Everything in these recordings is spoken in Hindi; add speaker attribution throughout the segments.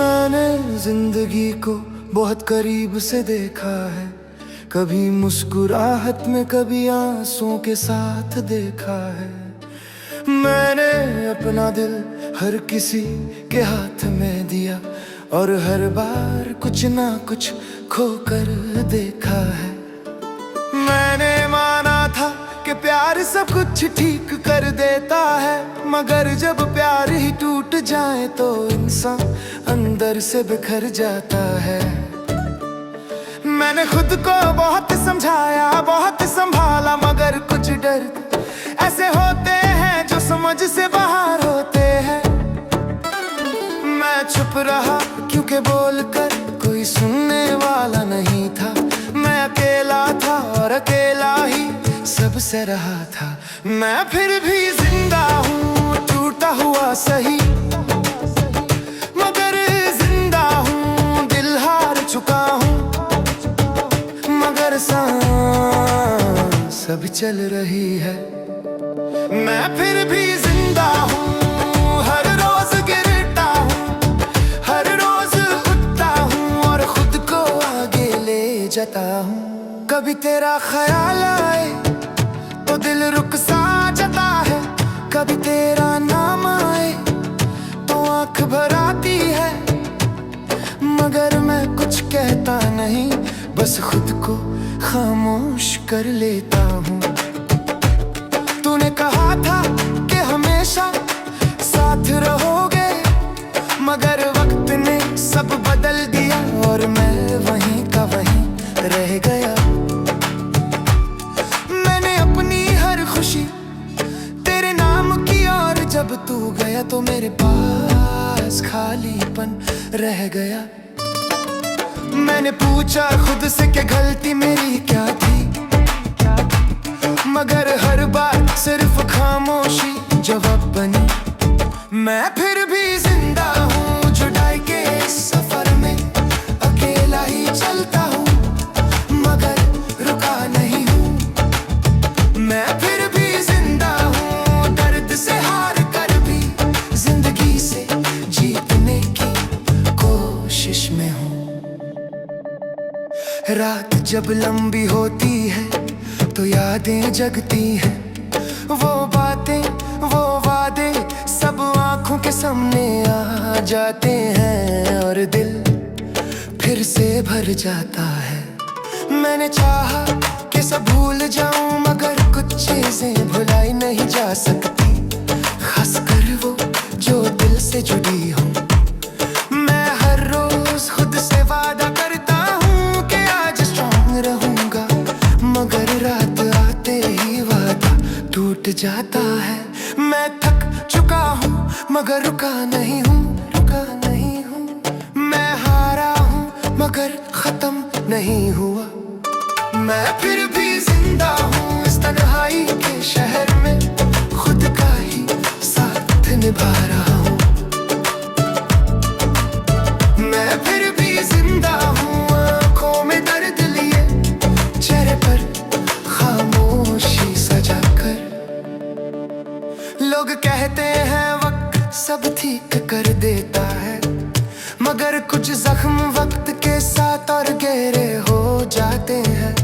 Speaker 1: मैंने जिंदगी को बहुत करीब से देखा है, कभी मुस्कुराहट में कभी आंसुओं के साथ देखा है। मैंने अपना दिल हर किसी के हाथ में दिया और हर बार कुछ ना कुछ खोकर देखा है। मैंने माना था कि प्यार सब कुछ ठीक कर देता है, मगर जब प्यार ही टूट जाए तो इंसान अंदर से बिखर जाता है। मैंने खुद को बहुत समझाया, बहुत संभाला, मगर कुछ दर्द ऐसे होते हैं जो समझ से बाहर होते हैं। मैं चुप रहा क्योंकि बोलकर कोई सुनने वाला नहीं था। मैं अकेला था और अकेला ही सबसे रहा था। मैं फिर भी जिंदा हूँ, टूटा हुआ सही, मगर जिंदा हूँ, दिल हार चुका हूँ, मगर सांस अब चल रही है। मैं फिर भी जिंदा हूँ, हर रोज गिरता हूँ, हर रोज उठता हूँ और खुद को आगे ले जाता हूँ। कभी तेरा ख्याल आए तो दिल रुक सा जाता है, कभी तेरा नाम आए तो आंख भर आती है, मगर मैं कुछ कहता नहीं, बस खुद को खामोश कर लेता हूँ। तूने कहा था कि हमेशा साथ रहोगे, मगर वक्त ने सब बदल दिया और मैं वहीं का वहीं रह गया। मैंने अपनी हर खुशी तेरे नाम की और जब तू गया तो मेरे पास खालीपन रह गया। मैंने पूछा खुद से कि गलती मेरी क्या थी, मगर हर बार सिर्फ खामोशी जवाब बनी। मैं फिर भी जिंदा हूँ, जुदाई के इस सफर में अकेला ही चलता हूँ, मगर रुका नहीं हूँ। मैं फिर भी जिंदा हूँ, दर्द से हार कर भी जिंदगी से जीतने की कोशिश में हूँ। रात जब लंबी होती है तो यादें जगती हैं, वो बातें वो वादे सब आंखों के सामने आ जाते हैं और दिल फिर से भर जाता है। मैंने चाहा कि सब भूल जाऊं, मगर कुछ चीजें भुलाई नहीं जा सकती, खासकर वो जो दिल से जुड़ी हो। मैं हर रोज खुद से वादा करता हूँ कि आज स्ट्रांग रहूंगा, मगर रात आते ही वादा टूट जाता है। मैं थक चुका हूँ मगर रुका नहीं हूँ, रुका नहीं हूँ। मैं हारा हूँ मगर खत्म नहीं हुआ। मैं फिर भी जिंदा हूँ इस तन्हाई के शहर में, खुद का ही साथ निभा रहा हूँ। मैं फिर भी जिंदा हूँ, आँखों में दर्द लिए, चेहरे पर खामोशी सजा कर। लोग कहते हैं वक्त सब ठीक कर देता है, मगर कुछ जख्म वक्त के साथ और गहरे हो जाते हैं,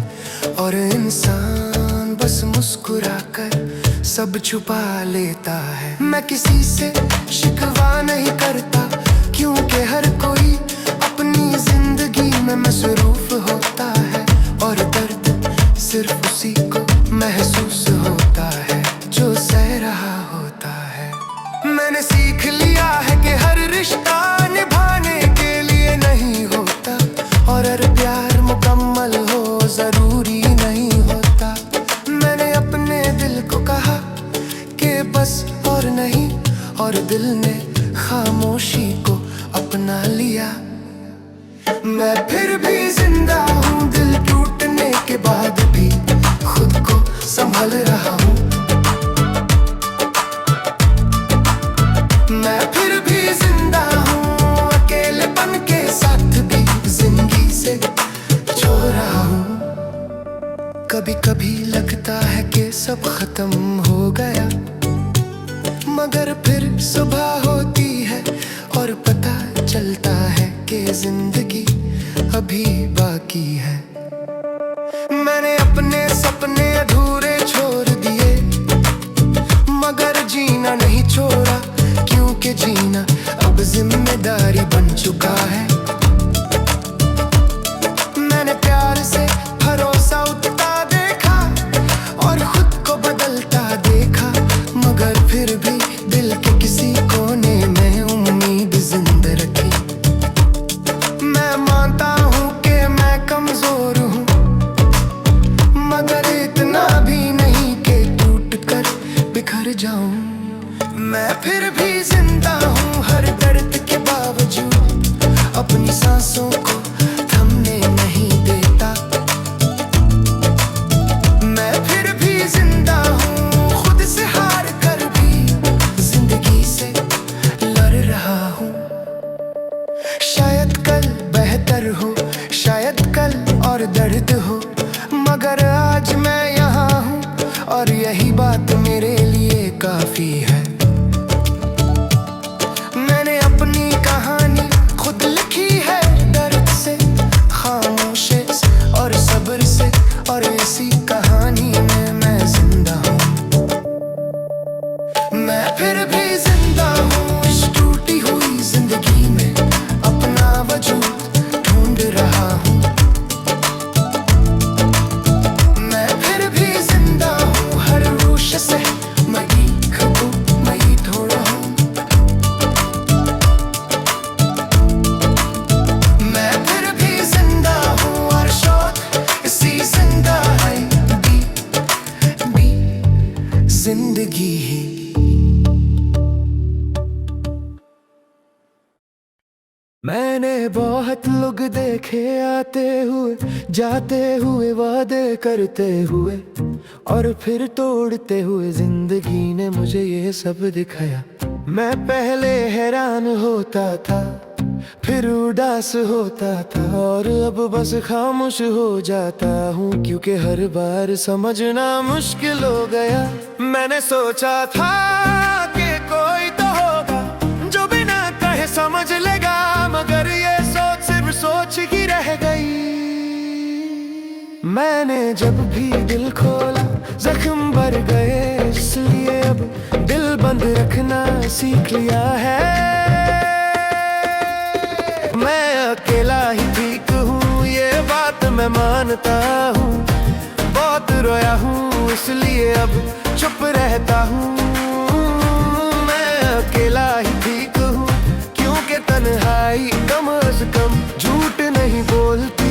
Speaker 1: और इंसान बस मुस्कुराकर सब छुपा लेता है। मैं किसी से शिकवा नहीं करता, क्योंकि हर कोई अपनी जिंदगी में मसरूफ होता है, और दर्द सिर्फ उसी को महसूस होता है जो सह रहा होता है। मैंने सीख लिया है कि हर रिश्ता निभाने के लिए नहीं होता, और हर प्यार मुकम्मल हो जरूरी नहीं होता। मैंने अपने दिल को कहा कि बस और नहीं, और दिल ने खामोशी को अपना लिया। मैं फिर भी जिंदा हूँ, दिल टूटने के बाद भी खुद को संभाल रहा हूँ। मैं फिर भी जिंदा हूँ, अकेलेपन के साथ भी जिंदगी से जो रहा हूँ। कभी कभी लगता है कि सब खत्म हो गया, मगर फिर सुबह होती है और पता चलता है जिम्मेदारी बन चुका है। मैंने प्यार से भरोसा उठता देखा और खुद को बदलता देखा, मगर फिर भी दिल के किसी कोने में उम्मीद जिंदा रखी। मैं मानता हूँ कि मैं कमजोर हूँ, मगर इतना भी नहीं कि टूट कर बिखर जाऊं। मैं फिर भी जिंदा हूँ हर दर्द के बावजूद, अपनी सांसों को थमने नहीं देता। मैं फिर भी जिंदा हूँ, खुद से हार कर भी जिंदगी से लड़ रहा हूँ। शायद कल बेहतर हो, शायद कल और दर्द हो, मगर आज मैं यहाँ हूँ और यही बात मेरे लिए काफी है। मैंने अपनी कहानी खुद लिखी है, दर्द से, खामोशी से और सब्र से, और इसी कहानी में मैं जिंदा हूँ। मैं फिर भी जिंदा हूँ, इस टूटी हुई जिंदगी में अपना वजूद ढूंढ रहा हूँ। मैं फिर भी जिंदा हूँ, हर रूश से मई खबू मई थोड़ा हूँ। मैं फिर भी जिंदा हूँ और शौक इसी जिंदा है भी जिंदगी ही। मैंने बहुत लोग देखे आते हुए जाते हुए, वादे करते हुए और फिर तोड़ते हुए। जिंदगी ने मुझे ये सब दिखाया। मैं पहले हैरान होता था, फिर उदास होता था, और अब बस खामोश हो जाता हूँ, क्योंकि हर बार समझना मुश्किल हो गया। मैंने सोचा था कि कोई तो होगा जो बिना कहे समझ लेगा, मगर ये सोच सिर्फ सोच ही रह गई। मैंने जब भी दिल खोला जख्म भर गए, इसलिए अब दिल बंद रखना सीख लिया है। मैं अकेला ही ठीक हूँ, ये बात मैं मानता हूँ। बहुत रोया हूँ इसलिए अब चुप रहता हूँ। मैं अकेला ही ठीक हूँ, क्योंकि तन्हाई कम अज कम झूठ नहीं बोलती।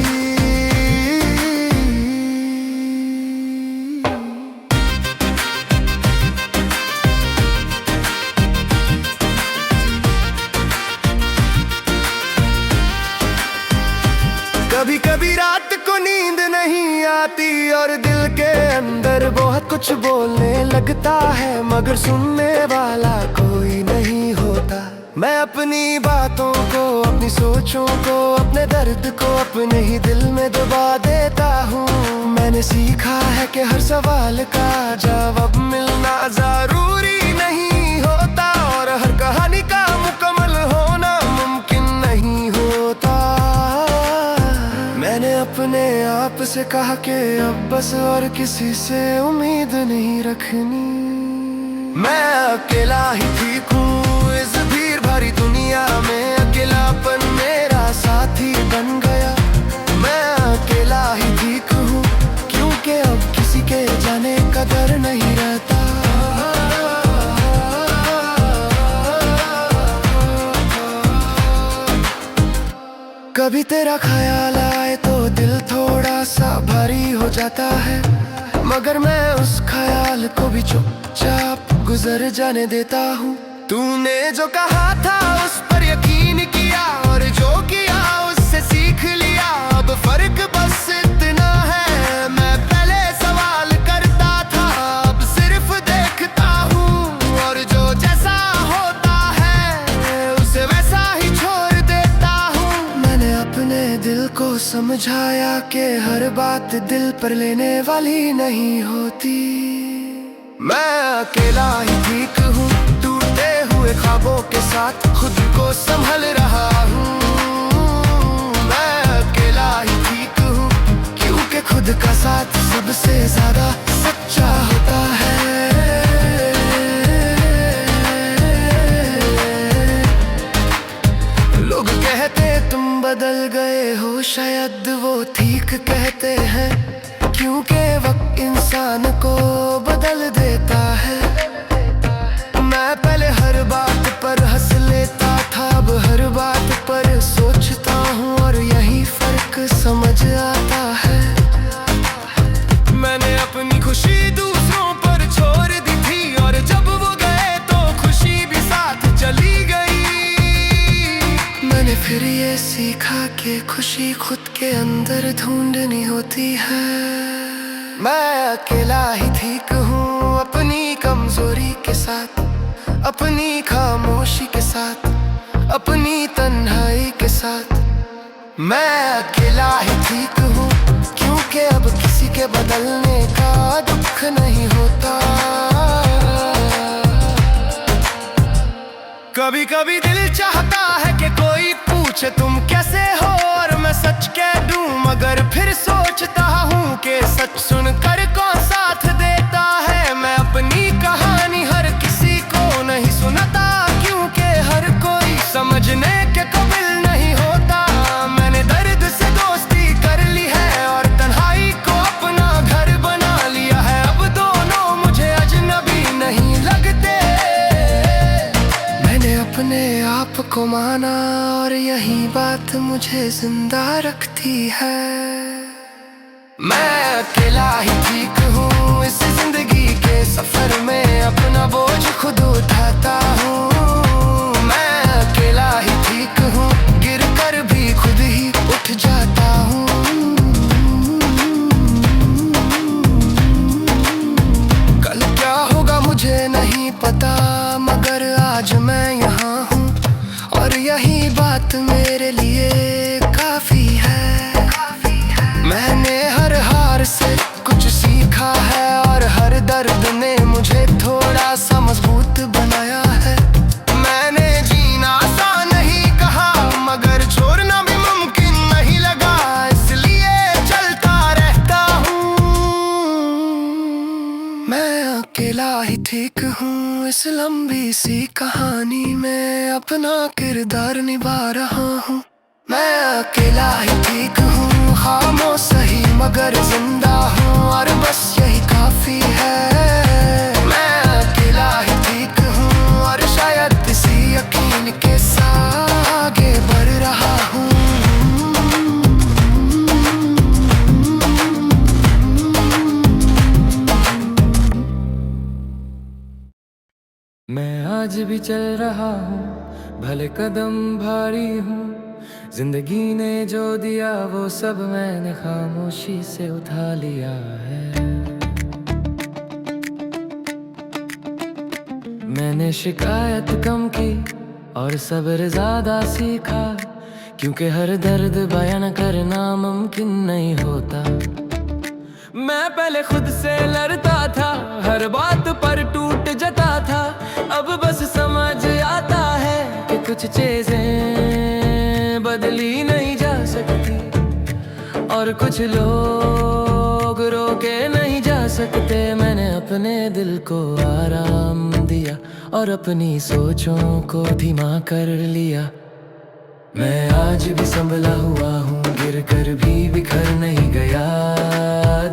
Speaker 1: कभी कभी रात को नींद नहीं आती और दिल के अंदर बहुत कुछ बोलने लगता है, मगर सुनने वाला कोई नहीं होता। मैं अपनी बातों को, अपनी सोचों को, अपने दर्द को अपने ही दिल में दबा देता हूँ। मैंने सीखा है कि हर सवाल का जवाब मिलना जरूरी नहीं होता, और हर कहानी का मुकम्मल होना मुमकिन नहीं होता। मैंने अपने आप से कहा कि अब बस और किसी से उम्मीद नहीं रखनी। मैं अकेला ही ठीक हूँ इस भीड़ भरी दुनिया में, अकेलापन मेरा साथी बन गया। मैं अकेला ही ठीक हूँ, क्योंकि अब किसी के जाने का डर नहीं रहता। कभी तेरा ख्याल आए तो दिल थोड़ा सा भारी हो जाता है, मगर मैं उस ख्याल को भी चुपचाप गुजर जाने देता हूँ। तूने जो कहा था उस पर यकीन किया, और जो किया उससे सीख लिया। अब फर्क बस इतना है, मैं पहले सवाल करता था, अब सिर्फ देखता हूँ, और जो जैसा होता है उसे वैसा ही छोड़ देता हूँ। मैंने अपने दिल को समझाया कि हर बात दिल पर लेने वाली नहीं होती। मैं अकेला ही ठीक हूँ, टूटे हुए ख्वाबों के साथ खुद को संभल रहा हूँ। मैं अकेला ही ठीक हूँ, क्योंकि खुद का साथ सबसे ज्यादा सच्चा होता है। बदल गए हो शायद वो ठीक कहते हैं, क्योंकि वक्त इंसान को बदल देता है। मैं पहले हर बात पर हंस लेता था, अब हर बात पर सोचता हूँ और यही फर्क समझ आता है। मैंने अपनी खुशी दूसरों पर छोड़ दी थी, और जब वो गए तो खुशी भी साथ चली गई। मैंने फिर ये सीखा कि खुशी खुद के अंदर ढूंढनी होती है। मैं अकेला ही ठीक हूँ अपनी कमजोरी के साथ, अपनी खामोशी के साथ, अपनी तन्हाई के साथ। मैं अकेला ही ठीक हूँ, क्योंकि अब किसी के बदलने का दुख नहीं होता। कभी कभी दिल चाहता है कि कोई पूछे तुम कैसे हो, और मैं सच कह दूं, मगर फिर सोचता हूँ कि सच सुनकर कौन साथ देता है। मैं अपनी कहानी हर किसी को नहीं सुनाता, क्योंकि हर कोई समझने के काबिल नहीं होता। मैंने दर्द से दोस्ती कर ली है और तन्हाई को अपना घर बना लिया है। अब दोनों मुझे अजनबी नहीं लगते। मैंने अपने आप को माना और यही बात मुझे जिंदा रखती है। मैं अकेला ही ठीक हूँ इस जिंदगी के सफर में, अपना बोझ खुद उठाता हूँ। मैं अकेला ही ठीक हूँ, गिर कर भी खुद ही उठ जाता हूँ। कल क्या होगा मुझे नहीं पता, मगर आज मैं यहाँ हूँ और यही बात मेरे लिए काफी है। मैंने हर हार से कुछ सीखा है, और हर दर्द ने मुझे थोड़ा सा मजबूत बनाया है। मैंने जीना आसान नहीं कहा, मगर छोड़ना भी मुमकिन नहीं लगा, इसलिए चलता रहता हूँ। मैं अकेला ही ठीक हूँ इस लंबी सी कहानी में, अपना किरदार निभा रहा हूँ। मैं अकेला ही ठीक हूँ, खामोश सही मगर जिंदा हूँ, और बस यही काफी है। मैं अकेला ही ठीक हूँ और शायद इसी यकीन के साथ आगे बढ़ रहा हूँ।
Speaker 2: मैं आज भी चल रहा हूँ, भले कदम भारी हूँ, जिंदगी ने जो दिया वो सब मैंने खामोशी से उठा लिया है। मैंने शिकायत कम की और सब्र ज्यादा सीखा, क्योंकि हर दर्द बयान करना मुमकिन नहीं होता। मैं पहले खुद से लड़ता था, हर बात पर टूट जाता था। अब बस समझ आता है कि कुछ चीजें बदली नहीं जा सकती, और कुछ लोग रोके नहीं जा सकते। मैंने अपने दिल को आराम दिया और अपनी सोचों को धीमा कर लिया। मैं आज भी संभला हुआ हूँ, गिर कर भी बिखर नहीं गया।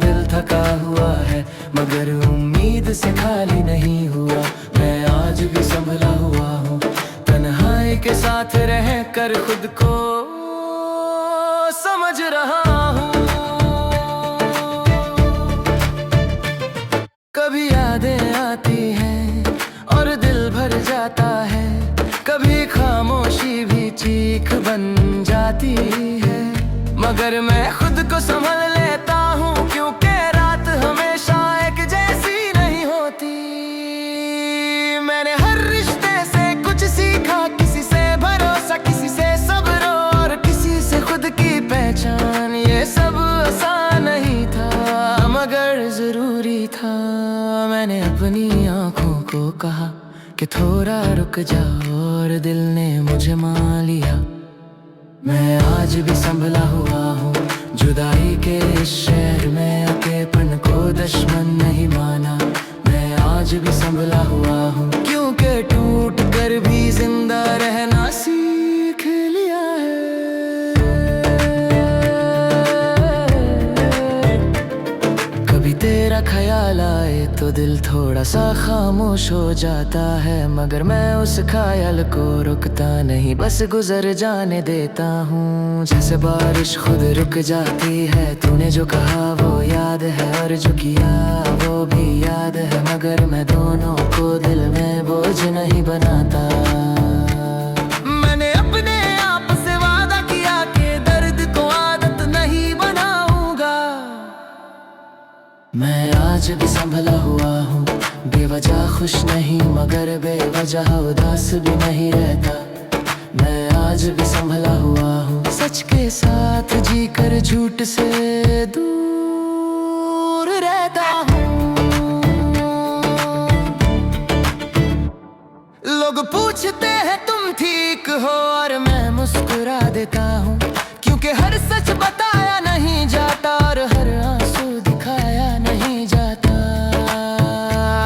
Speaker 2: दिल थका हुआ है मगर उम्मीद से खाली नहीं हुआ। मैं आज भी संभला हुआ हूँ, तन्हाई के साथ रह कर खुद को समझ रहा हूँ। कभी यादें आती हैं और दिल भर जाता है, कभी खामोशी भी चीख बन जाती है। मगर मैं खुद को संभल लेता हूँ, क्योंकि रात हमेशा एक जैसी नहीं होती। मैंने हर रिश्ते से कुछ सीखा, किसी से भरोसा, किसी से सब्र और किसी से खुद की पहचान। ये सब आसान नहीं था मगर जरूरी था। मैंने अपनी आँखों को कहा कि थोड़ा रुक जाओ, और दिल ने मुझे मान लिया। मैं आज भी संभला हुआ हूँ, जुदाई के इस शहर में अकेलेपन को दुश्मन नहीं माना। मैं आज भी संभला हुआ हूँ, क्योंकि टूट कर भी जिंदा रहना सीख लिया है। ख्याल आए तो दिल थोड़ा सा खामोश हो जाता है, मगर मैं उस ख्याल को रुकता नहीं, बस गुजर जाने देता हूँ। जैसे बारिश खुद रुक जाती है, तूने जो कहा वो याद है और जो किया वो भी याद है, मगर मैं दोनों को दिल में बोझ नहीं बनाता। मैंने अपने आप से वादा किया कि दर्द को आदत नहीं बनाऊंगा। मैं आज भी संभला हुआ हूँ, बेवजह खुश नहीं मगर बेवजह उदास भी नहीं रहता। मैं आज भी संभला हुआ हूँ, सच के साथ जीकर झूठ से दूर रहता हूँ। लोग पूछते हैं तुम ठीक हो और मैं मुस्कुरा देता हूँ, क्योंकि हर सच बताया नहीं जाता और हर आंसू दिखाया नहीं जाता।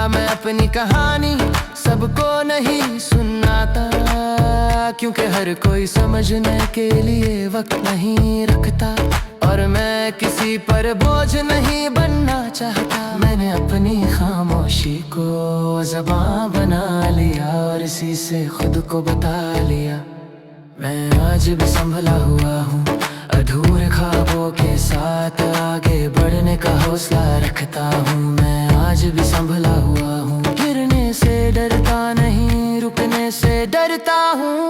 Speaker 2: मैं अपनी कहानी सबको नहीं सुनाता, क्योंकि हर कोई समझने के लिए वक्त नहीं रखता, और मैं किसी पर बोझ नहीं बनना चाहता। मैंने अपनी खामोशी को ज़बां बना लिया और इसी से खुद को बता लिया। मैं आज भी संभला हुआ हूँ, अधूरे ख्वाबों के साथ आगे बढ़ने का हौसला रखता हूँ। मैं आज भी संभला हुआ हूँ, गिरने से डरता नहीं, रुकने से डरता हूँ।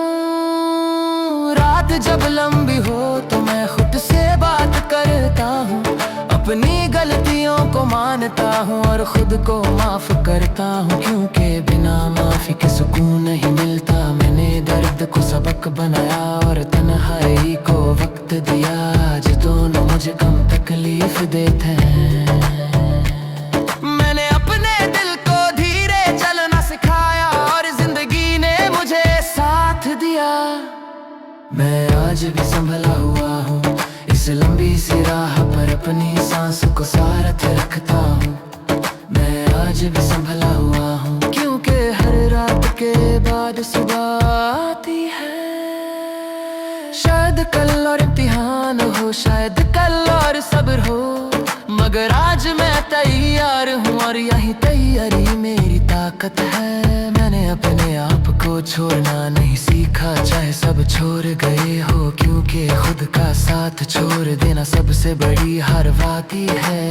Speaker 2: रात जब लंबी हो तो मैं खुद से बात करता हूँ, अपनी गलतियों को मानता हूँ और खुद को माफ करता हूँ, क्योंकि बिना माफी के सुकून नहीं मिलता। मैंने दर्द को सबक बनाया और तन्हाई को वक्त दिया, आज दोनों मुझे कम तकलीफ देते हैं। मैंने अपने दिल को धीरे चलना सिखाया और जिंदगी ने मुझे साथ दिया। मैं आज भी संभला हुआ हूँ, इस लंबी सी राह पर अपनी सांस को साथ रखता हूँ। मैं आज भी संभला हुआ हूँ, क्योंकि हर रात के बाद सुबह आती है। शायद कल और इम्तिहान हो, शायद कल और सब्र हो, मगर आज मैं तैयार हूँ और यही तैयारी मेरी ताकत है। मैंने अपने आप को छोड़ना नहीं सीखा, चाहे सब छोड़ गए हो, क्योंकि खुद का साथ छोड़ देना सबसे बड़ी हार वादी है।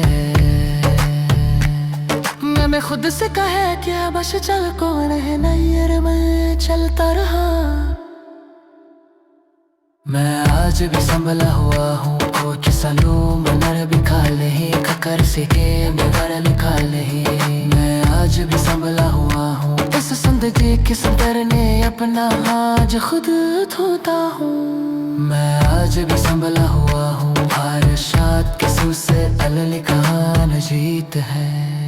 Speaker 2: मैं खुद से कहे क्या बस चल कौन है नैयर में चलता रहा। मैं आज भी संभला हुआ हूँ, कोच सलूम नर बिखाल नहीं, खकर से के मगर निकाल नहीं। मैं आज भी संभला हुआ हूँ, इस जिंदगी के सदर ने अपना आज खुद धोता हूँ। मैं आज भी संभला हुआ हूँ, हर शाद किसू से अलग कहान जीत है।